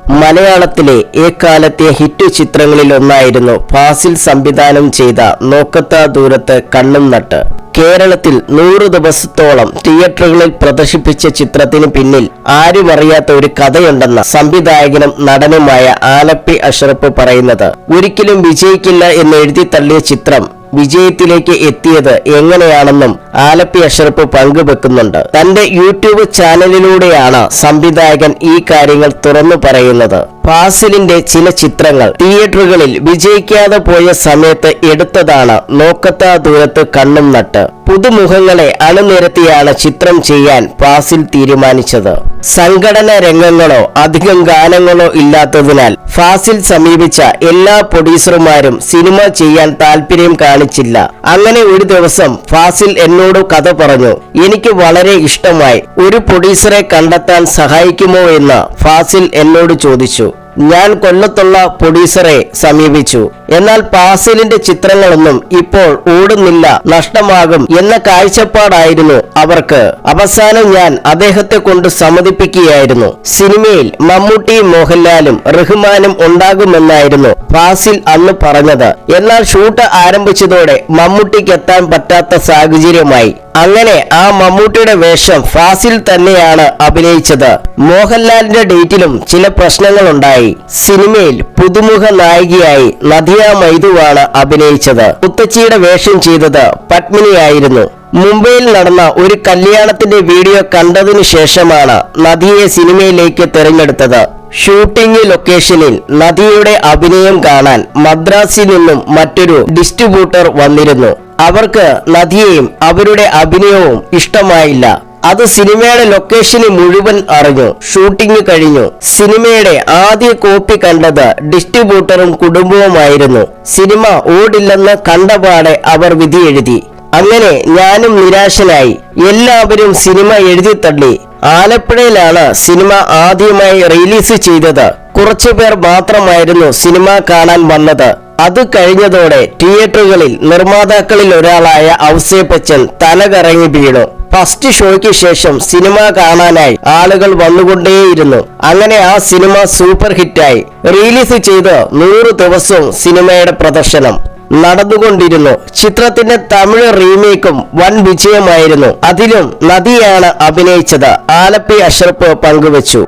മലയാളത്തിലെ എക്കാലത്തെ ഹിറ്റ് ചിത്രങ്ങളിലൊന്നായിരുന്നു ഫാസിൽ സംവിധാനം ചെയ്ത നോക്കത്താ ദൂരത്ത് കണ്ണും നട്ട്. കേരളത്തിൽ 100 ദിവസത്തോളം തിയേറ്ററുകളിൽ പ്രദർശിപ്പിച്ച ചിത്രത്തിന് പിന്നിൽ ആരുമറിയാത്ത ഒരു കഥയുണ്ടെന്ന സംവിധായകനും നടനുമായ ആലപ്പി അഷ്റഫ് പറയുന്നത്. ഒരിക്കലും വിജയിക്കില്ല എന്ന് എഴുതി തള്ളിയ ചിത്രം വിജയത്തിലേക്ക് എത്തിയത് എങ്ങനെയാണെന്നും ആലപ്പി അഷ്റഫ് പങ്കുവെക്കുന്നുണ്ട്. തന്റെ യൂട്യൂബ് ചാനലിലൂടെയാണ് സംവിധായകൻ ഈ കാര്യങ്ങൾ തുറന്നു പറയുന്നത്. ഫാസിലിന്റെ ചില ചിത്രങ്ങൾ തിയേറ്ററുകളിൽ വിജയിക്കാതെ പോയ സമയത്ത് എടുത്തതാണ് നോക്കത്താ ദൂരത്ത് കണ്ണും നട്ട്. പുതുമുഖങ്ങളെ അണിനിരത്തിയാണ് ചിത്രം ചെയ്യാൻ ഫാസിൽ തീരുമാനിച്ചത്. സംഘടന രംഗങ്ങളോ അധികം ഗാനങ്ങളോ ഇല്ലാത്തതിനാൽ ഫാസിൽ സമീപിച്ച എല്ലാ പ്രൊഡ്യൂസർമാരും സിനിമ ചെയ്യാൻ താല്പര്യം കാണിച്ചില്ല. അങ്ങനെ ഒരു ദിവസം ഫാസിൽ എന്നോട് കഥ പറഞ്ഞു. എനിക്ക് വളരെ ഇഷ്ടമായി. ഒരു പ്രൊഡ്യൂസറെ കണ്ടെത്താൻ സഹായിക്കുമോ എന്ന് ഫാസിൽ എന്നോട് ചോദിച്ചു. ഞാൻ കൊല്ലത്തുള്ള പ്രൊഡ്യൂസറെ സമീപിച്ചു. എന്നാൽ ഫാസിലിന്റെ ചിത്രങ്ങളൊന്നും ഇപ്പോൾ ഓടുന്നില്ല, നഷ്ടമാകും എന്ന കാഴ്ചപ്പാടായിരുന്നു അവർക്ക്. അവസാനം ഞാൻ അദ്ദേഹത്തെ കൊണ്ട് സമ്മതിപ്പിക്കുകയായിരുന്നു. സിനിമയിൽ മമ്മൂട്ടിയും മോഹൻലാലും റഹ്മാനും ഉണ്ടാകുമെന്നായിരുന്നു ഫാസിൽ അന്ന് പറഞ്ഞത്. എന്നാൽ ഷൂട്ട് ആരംഭിച്ചതോടെ മമ്മൂട്ടിക്ക് എത്താൻ പറ്റാത്ത സാഹചര്യമായി. അങ്ങനെ ആ മമ്മൂട്ടിയുടെ വേഷം ഫാസിൽ തന്നെയാണ് അഭിനയിച്ചത്. മോഹൻലാലിന്റെ ഡേറ്റിലും ചില പ്രശ്നങ്ങളുണ്ടായി. സിനിമയിൽ പുതുമുഖ നായികയായി നദിയ മൈദുവാണ് അഭിനയിച്ചത്. മുത്തച്ചിയുടെ വേഷം ചെയ്തത് പത്മിനിയായിരുന്നു. മുംബൈയിൽ നടന്ന ഒരു കല്യാണത്തിന്റെ വീഡിയോ കണ്ടതിനു ശേഷമാണ് നദിയെ സിനിമയിലേക്ക് തിരഞ്ഞെടുത്തത്. ഷൂട്ടിംഗ് ലൊക്കേഷനിൽ നദിയുടെ അഭിനയം കാണാൻ മദ്രാസിൽ നിന്നും മറ്റൊരു ഡിസ്ട്രിബ്യൂട്ടർ വന്നിരുന്നു. അവർക്ക് നദിയെയും അവരുടെ അഭിനയവും ഇഷ്ടമായില്ല. അത് സിനിമയുടെ ലൊക്കേഷന് മുഴുവൻ അറിഞ്ഞു. ഷൂട്ടിംഗ് കഴിഞ്ഞു. സിനിമയുടെ ആദ്യ കോപ്പി കണ്ടത് ഡിസ്ട്രിബ്യൂട്ടറും കുടുംബവുമായിരുന്നു. സിനിമ ഓടില്ലെന്ന് കണ്ടപാടെ അവർ വിധി എഴുതി. അങ്ങനെ ഞാനും നിരാശനായി. എല്ലാവരും സിനിമ എഴുതി തള്ളി. ആലപ്പുഴയിലാണ് സിനിമ ആദ്യമായി റിലീസ് ചെയ്തത്. കുറച്ചുപേർ മാത്രമായിരുന്നു സിനിമ കാണാൻ വന്നത്. അത് കഴിഞ്ഞതോടെ തിയേറ്ററുകളിൽ നിർമ്മാതാക്കളിൽ ഒരാളായ ഔസേപ്പച്ചൻ തലകറങ്ങി വീണു. ഫസ്റ്റ് ഷോയ്ക്ക് ശേഷം സിനിമ കാണാനായി ആളുകൾ വന്നുകൊണ്ടേയിരുന്നു. അങ്ങനെ ആ സിനിമ സൂപ്പർ ഹിറ്റായി. റിലീസ് ചെയ്ത് 100 ദിവസവും സിനിമയുടെ പ്രദർശനം നടന്നുകൊണ്ടിരുന്നു. ചിത്രത്തിന്റെ തമിഴ് റീമേക്കും വൻ വിജയമായിരുന്നു. അതിലും നദിയാണ് അഭിനയിച്ചത്. ആലപ്പി അഷ്റഫ് പങ്കുവച്ചു.